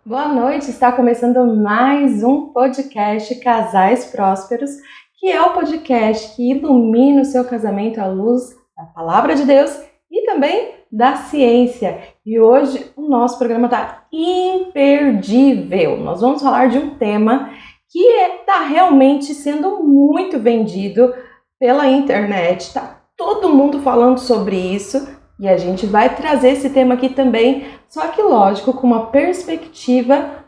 Boa noite, está começando mais um podcast Casais Prósperos, que é o podcast que ilumina o seu casamento à luz da Palavra de Deus e também da ciência. E hoje o nosso programa está imperdível. Nós vamos falar de um tema que está realmente sendo muito vendido pela internet. Está todo mundo falando sobre isso. E a gente vai trazer esse tema aqui também, só que lógico, com uma perspectiva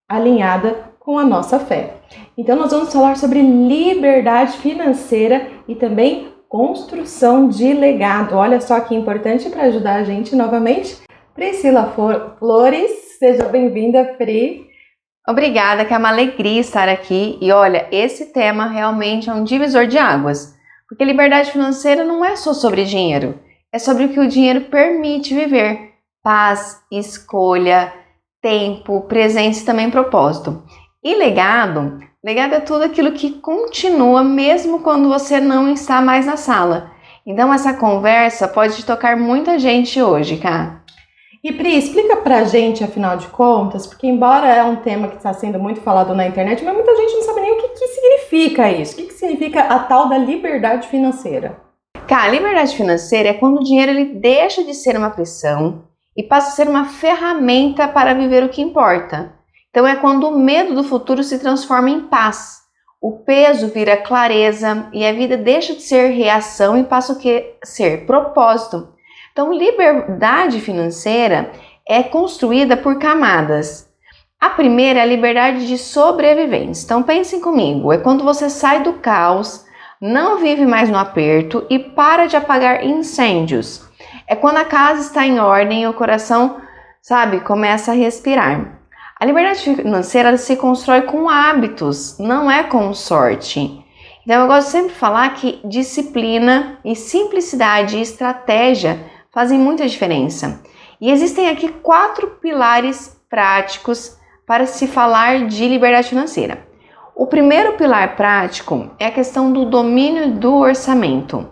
alinhada com a nossa fé. Então nós vamos falar sobre liberdade financeira e também construção de legado. Olha só que importante para ajudar a gente novamente. Priscila Flores, seja bem-vinda, Pri. Obrigada, que é uma alegria estar aqui. E olha, esse tema realmente é um divisor de águas, porque liberdade financeira não é só sobre dinheiro. É sobre o que o dinheiro permite viver. Paz, escolha, tempo, presença e também propósito. E legado é tudo aquilo que continua mesmo quando você não está mais na sala. Então essa conversa pode tocar muita gente hoje, Ká. E Pri, explica pra gente, afinal de contas, porque embora é um tema que está sendo muito falado na internet, mas muita gente não sabe nem o que significa isso. O que significa a tal da liberdade financeira? A liberdade financeira é quando o dinheiro ele deixa de ser uma pressão e passa a ser uma ferramenta para viver o que importa. Então é quando o medo do futuro se transforma em paz, o peso vira clareza e a vida deixa de ser reação e passa a ser propósito. Então liberdade financeira é construída por camadas. A primeira é a liberdade de sobrevivência. Então pensem comigo, é quando você sai do caos, não vive mais no aperto e para de apagar incêndios. É quando a casa está em ordem e o coração, começa a respirar. A liberdade financeira se constrói com hábitos, não é com sorte. Então eu gosto sempre de falar que disciplina e simplicidade e estratégia fazem muita diferença. E existem aqui 4 pilares práticos para se falar de liberdade financeira. O primeiro pilar prático é a questão do domínio do orçamento.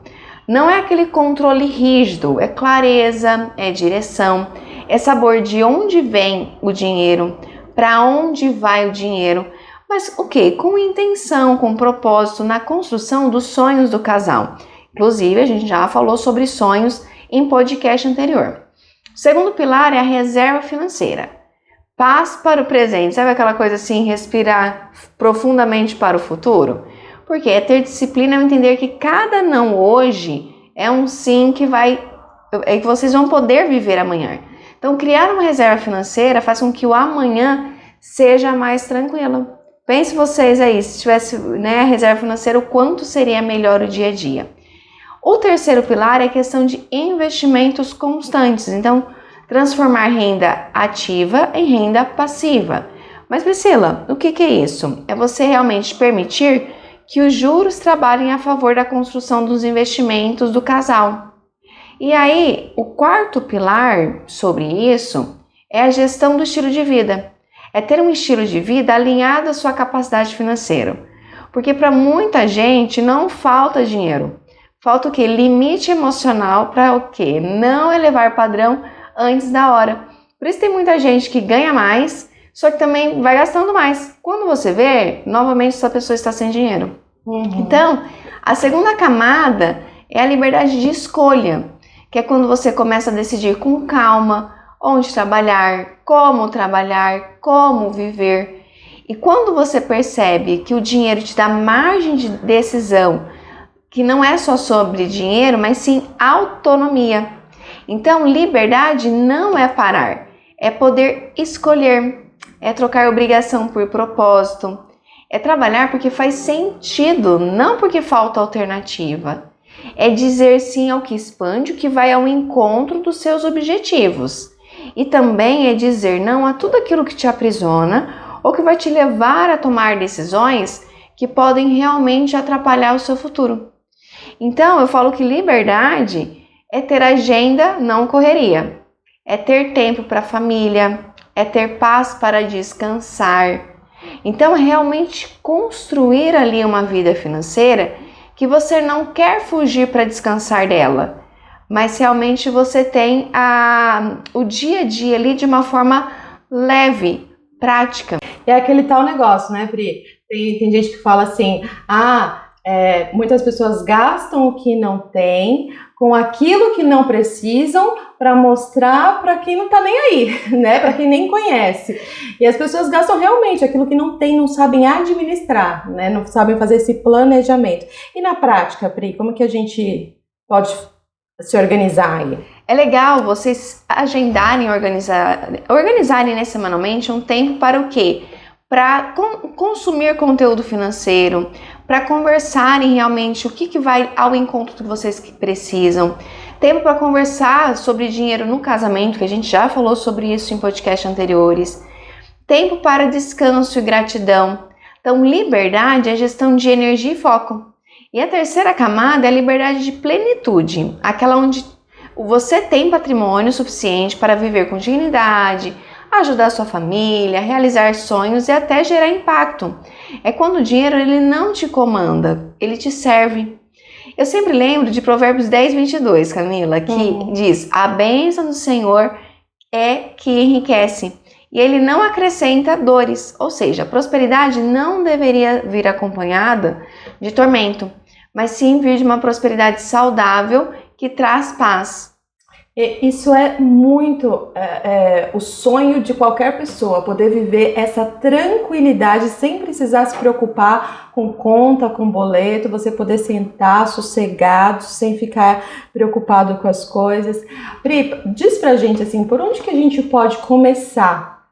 Não é aquele controle rígido, é clareza, é direção, é saber de onde vem o dinheiro, para onde vai o dinheiro, mas o quê? Com intenção, com propósito, na construção dos sonhos do casal. Inclusive, a gente já falou sobre sonhos em podcast anterior. O segundo pilar é a reserva financeira. Paz para o presente, sabe aquela coisa assim, respirar profundamente para o futuro? Porque é ter disciplina, é entender que cada não hoje é um sim que vocês vão poder viver amanhã. Então, criar uma reserva financeira faz com que o amanhã seja mais tranquilo. Pense vocês aí, se tivesse a reserva financeira, o quanto seria melhor o dia a dia. O terceiro pilar é a questão de investimentos constantes. Então, transformar renda ativa em renda passiva. Mas Priscila, o que é isso? É você realmente permitir que os juros trabalhem a favor da construção dos investimentos do casal. E aí, o quarto pilar sobre isso é a gestão do estilo de vida. É ter um estilo de vida alinhado à sua capacidade financeira. Porque para muita gente não falta dinheiro. Falta o quê? Limite emocional para o quê? Não elevar padrão antes da hora. Por isso tem muita gente que ganha mais, só que também vai gastando mais. Quando você vê, novamente essa pessoa está sem dinheiro. Então, a segunda camada é a liberdade de escolha, que é quando você começa a decidir com calma onde trabalhar, como viver. E quando você percebe que o dinheiro te dá margem de decisão, que não é só sobre dinheiro, mas sim autonomia. Então, liberdade não é parar, é poder escolher, é trocar obrigação por propósito, é trabalhar porque faz sentido, não porque falta alternativa. É dizer sim ao que expande, o que vai ao encontro dos seus objetivos. E também é dizer não a tudo aquilo que te aprisiona ou que vai te levar a tomar decisões que podem realmente atrapalhar o seu futuro. Então, eu falo que liberdade é ter agenda, não correria. É ter tempo para a família, é ter paz para descansar. Então, é realmente construir ali uma vida financeira que você não quer fugir para descansar dela, mas realmente você tem o dia a dia ali de uma forma leve, prática. É aquele tal negócio, né, Pri? Tem gente que fala assim, muitas pessoas gastam o que não tem com aquilo que não precisam para mostrar para quem não tá nem aí, né? Para quem nem conhece. E as pessoas gastam realmente aquilo que não tem, não sabem administrar, né? Não sabem fazer esse planejamento. E na prática, Pri, como que a gente pode se organizar aí? É legal vocês agendarem, organizarem, né, semanalmente um tempo para o quê? Para consumir conteúdo financeiro, para conversarem realmente o que vai ao encontro de vocês que precisam. Tempo para conversar sobre dinheiro no casamento, que a gente já falou sobre isso em podcasts anteriores. Tempo para descanso e gratidão. Então, liberdade é gestão de energia e foco. E a terceira camada é a liberdade de plenitude, aquela onde você tem patrimônio suficiente para viver com dignidade, ajudar a sua família, realizar sonhos e até gerar impacto. É quando o dinheiro ele não te comanda, ele te serve. Eu sempre lembro de Provérbios 10:22, Camila, que diz: a bênção do Senhor é que enriquece e ele não acrescenta dores. Ou seja, a prosperidade não deveria vir acompanhada de tormento, mas sim vir de uma prosperidade saudável que traz paz. Isso é muito o sonho de qualquer pessoa, poder viver essa tranquilidade sem precisar se preocupar com conta, com boleto, você poder sentar sossegado, sem ficar preocupado com as coisas. Pri, diz pra gente assim, por onde que a gente pode começar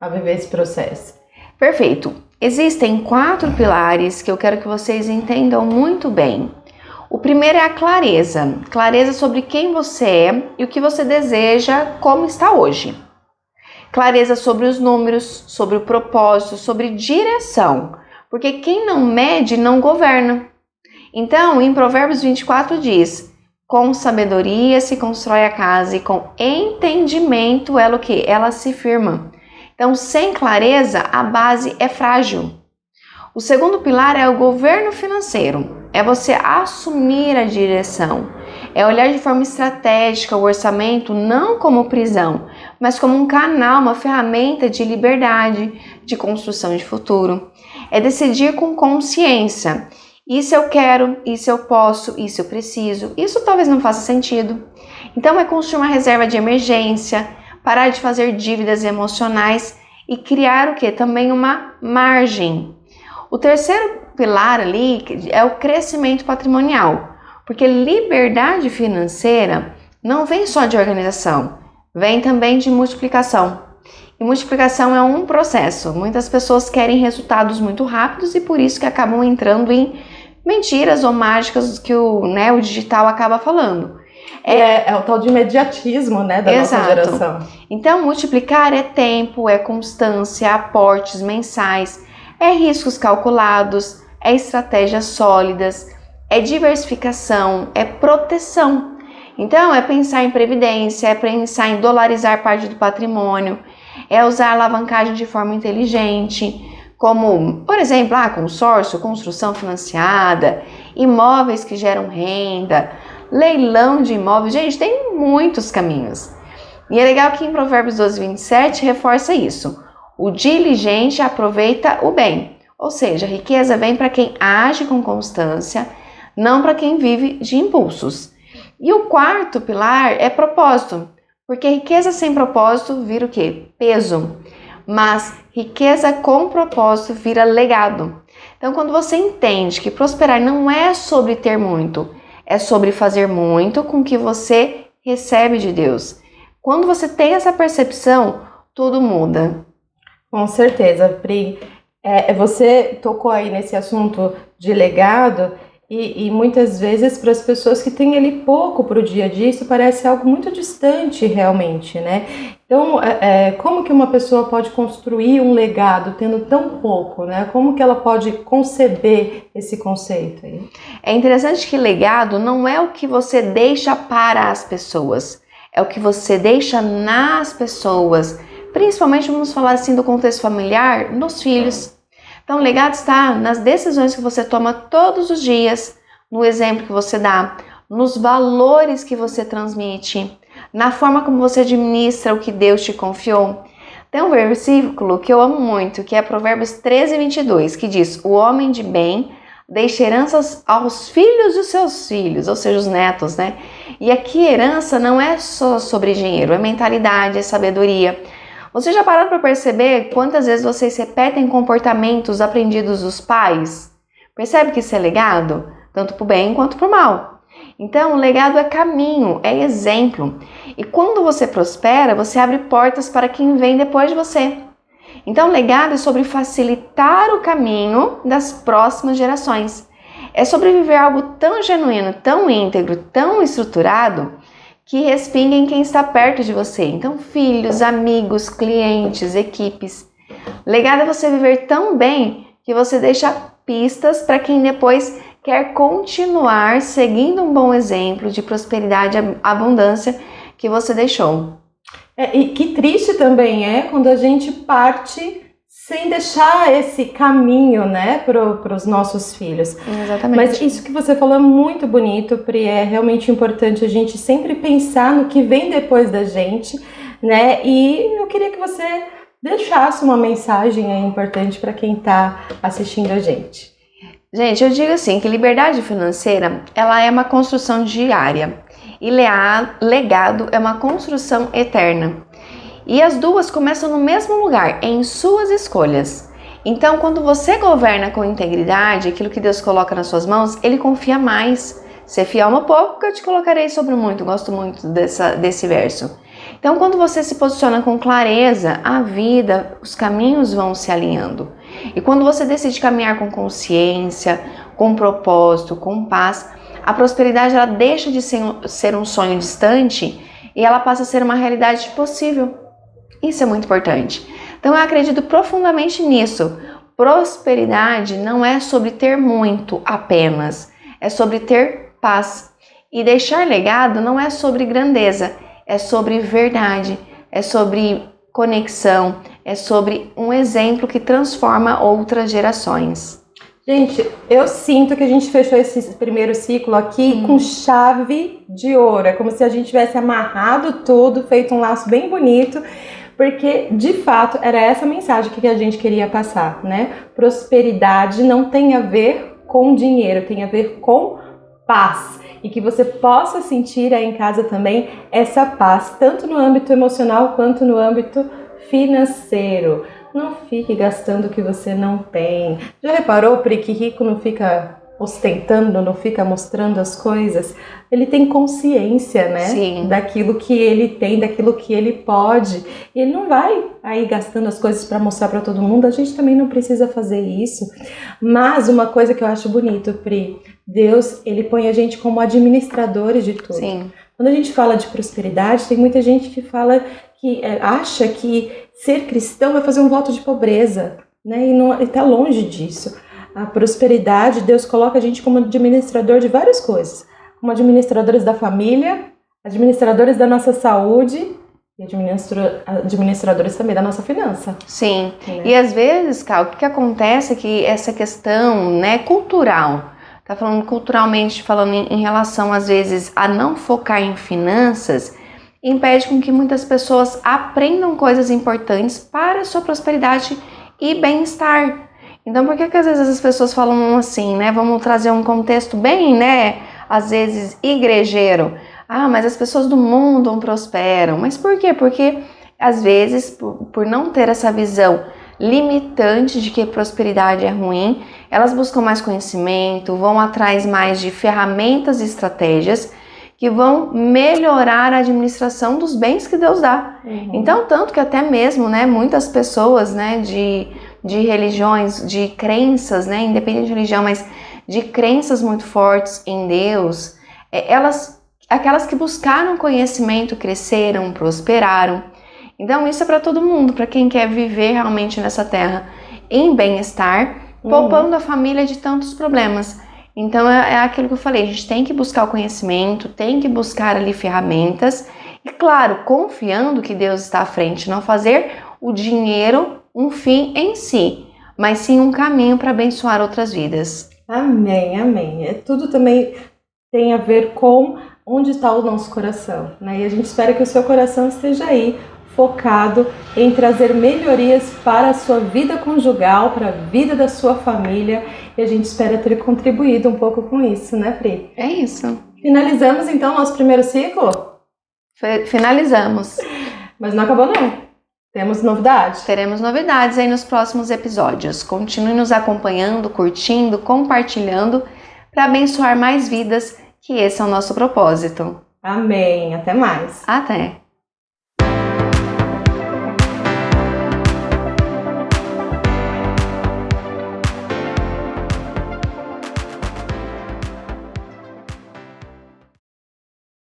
a viver esse processo? Perfeito. Existem 4 pilares que eu quero que vocês entendam muito bem. O primeiro é a clareza. Clareza sobre quem você é e o que você deseja, como está hoje. Clareza sobre os números, sobre o propósito, sobre direção. Porque quem não mede, não governa. Então, em Provérbios 24 diz: com sabedoria se constrói a casa e com entendimento ela o quê? Ela se firma. Então, sem clareza, a base é frágil. O segundo pilar é o governo financeiro. É você assumir a direção. É olhar de forma estratégica o orçamento não como prisão, mas como um canal, uma ferramenta de liberdade, de construção de futuro. É decidir com consciência. Isso eu quero, isso eu posso, isso eu preciso. Isso talvez não faça sentido. Então é construir uma reserva de emergência, parar de fazer dívidas emocionais e criar o quê? Também uma margem. O terceiro pilar ali é o crescimento patrimonial, porque liberdade financeira não vem só de organização, vem também de multiplicação. E multiplicação é um processo. Muitas pessoas querem resultados muito rápidos e por isso que acabam entrando em mentiras ou mágicas que o digital acaba falando. É o tal de imediatismo, né, da nossa geração. Então, multiplicar é tempo, é constância, aportes mensais, é riscos calculados, é estratégias sólidas, é diversificação, é proteção. Então, é pensar em previdência, é pensar em dolarizar parte do patrimônio, é usar a alavancagem de forma inteligente, como, por exemplo, consórcio, construção financiada, imóveis que geram renda, leilão de imóveis. Gente, tem muitos caminhos. E é legal que em Provérbios 12:27 reforça isso. O diligente aproveita o bem. Ou seja, a riqueza vem para quem age com constância, não para quem vive de impulsos. E o quarto pilar é propósito. Porque riqueza sem propósito vira o quê? Peso. Mas riqueza com propósito vira legado. Então, quando você entende que prosperar não é sobre ter muito, é sobre fazer muito com o que você recebe de Deus. Quando você tem essa percepção, tudo muda. Com certeza, Pri. Você tocou aí nesse assunto de legado e muitas vezes para as pessoas que têm ali pouco para o dia a dia, isso parece algo muito distante realmente, né? Então, como que uma pessoa pode construir um legado tendo tão pouco, né? Como que ela pode conceber esse conceito aí? É interessante que legado não é o que você deixa para as pessoas, é o que você deixa nas pessoas. Principalmente, vamos falar assim do contexto familiar, nos filhos. Então, o legado está nas decisões que você toma todos os dias, no exemplo que você dá, nos valores que você transmite, na forma como você administra o que Deus te confiou, Tem um versículo que eu amo muito, que é Provérbios 13:22, que diz: o homem de bem deixa heranças aos filhos dos seus filhos, ou seja, os netos, né? E aqui herança não é só sobre dinheiro, é mentalidade, é sabedoria. Você já parou para perceber quantas vezes vocês repetem comportamentos aprendidos dos pais? Percebe que isso é legado? Tanto para o bem quanto para o mal. Então, o legado é caminho, é exemplo. E quando você prospera, você abre portas para quem vem depois de você. Então, o legado é sobre facilitar o caminho das próximas gerações. É sobre viver algo tão genuíno, tão íntegro, tão estruturado, que respinga em quem está perto de você. Então, filhos, amigos, clientes, equipes. Legado é você viver tão bem que você deixa pistas para quem depois quer continuar seguindo um bom exemplo de prosperidade e abundância que você deixou. E que triste também é quando a gente parte sem deixar esse caminho, né, para os nossos filhos. Exatamente. Mas isso que você falou é muito bonito, Pri, é realmente importante a gente sempre pensar no que vem depois da gente, né, e eu queria que você deixasse uma mensagem aí importante para quem está assistindo a gente. Gente, eu digo assim, que liberdade financeira, ela é uma construção diária e legado é uma construção eterna. E as duas começam no mesmo lugar, em suas escolhas. Então, quando você governa com integridade, aquilo que Deus coloca nas suas mãos, Ele confia mais. Ser fiel no pouco, que eu te colocarei sobre muito. Gosto muito desse verso. Então, quando você se posiciona com clareza, a vida, os caminhos vão se alinhando. E quando você decide caminhar com consciência, com propósito, com paz, a prosperidade ela deixa de ser um sonho distante e ela passa a ser uma realidade possível. Isso é muito importante. Então, eu acredito profundamente nisso. Prosperidade não é sobre ter muito apenas, é sobre ter paz. E deixar legado não é sobre grandeza, é sobre verdade, é sobre conexão, é sobre um exemplo que transforma outras gerações. Gente, eu sinto que a gente fechou esse primeiro ciclo aqui com chave de ouro. É como se a gente tivesse amarrado tudo, feito um laço bem bonito, porque de fato era essa mensagem que a gente queria passar, né? Prosperidade não tem a ver com dinheiro, tem a ver com paz. E que você possa sentir aí em casa também essa paz, tanto no âmbito emocional quanto no âmbito financeiro. Não fique gastando o que você não tem. Já reparou, Pri, que rico não fica ostentando, não fica mostrando as coisas? Ele tem consciência, né? Sim. Daquilo que ele tem, daquilo que ele pode. E ele não vai aí gastando as coisas para mostrar para todo mundo. A gente também não precisa fazer isso. Mas uma coisa que eu acho bonito, Pri, Deus, ele põe a gente como administradores de tudo. Sim. Quando a gente fala de prosperidade, tem muita gente que fala que acha que ser cristão é fazer um voto de pobreza, né? E não está longe disso. A prosperidade, Deus coloca a gente como administrador de várias coisas, como administradores da família, administradores da nossa saúde e administradores também da nossa finança. Sim. Né? E às vezes, Cal, o que acontece é que essa questão, né, cultural, tá falando culturalmente, falando em relação às vezes a não focar em finanças, impede com que muitas pessoas aprendam coisas importantes para a sua prosperidade e bem-estar. Então, por que às vezes as pessoas falam assim, né? Vamos trazer um contexto bem, né? Às vezes igrejeiro. Ah, mas as pessoas do mundo não prosperam. Mas por quê? Porque às vezes, por não ter essa visão limitante de que prosperidade é ruim, elas buscam mais conhecimento, vão atrás mais de ferramentas e estratégias que vão melhorar a administração dos bens que Deus dá. Então, tanto que até mesmo, né, muitas pessoas, né, de religiões, de crenças, né, independente de religião, mas de crenças muito fortes em Deus, aquelas que buscaram conhecimento, cresceram, prosperaram. Então, isso é para todo mundo, para quem quer viver realmente nessa terra em bem-estar, poupando a família de tantos problemas. Então, é aquilo que eu falei, a gente tem que buscar o conhecimento, tem que buscar ali ferramentas e, claro, confiando que Deus está à frente, não fazer o dinheiro um fim em si, mas sim um caminho para abençoar outras vidas. Amém, amém. Tudo também tem a ver com onde está o nosso coração, né? E a gente espera que o seu coração esteja aí, focado em trazer melhorias para a sua vida conjugal, para a vida da sua família, e a gente espera ter contribuído um pouco com isso, né, Pri? É isso. Finalizamos então nosso primeiro ciclo? Finalizamos. Mas não acabou não. Temos novidades. Teremos novidades aí nos próximos episódios. Continue nos acompanhando, curtindo, compartilhando para abençoar mais vidas, que esse é o nosso propósito. Amém. Até mais. Até!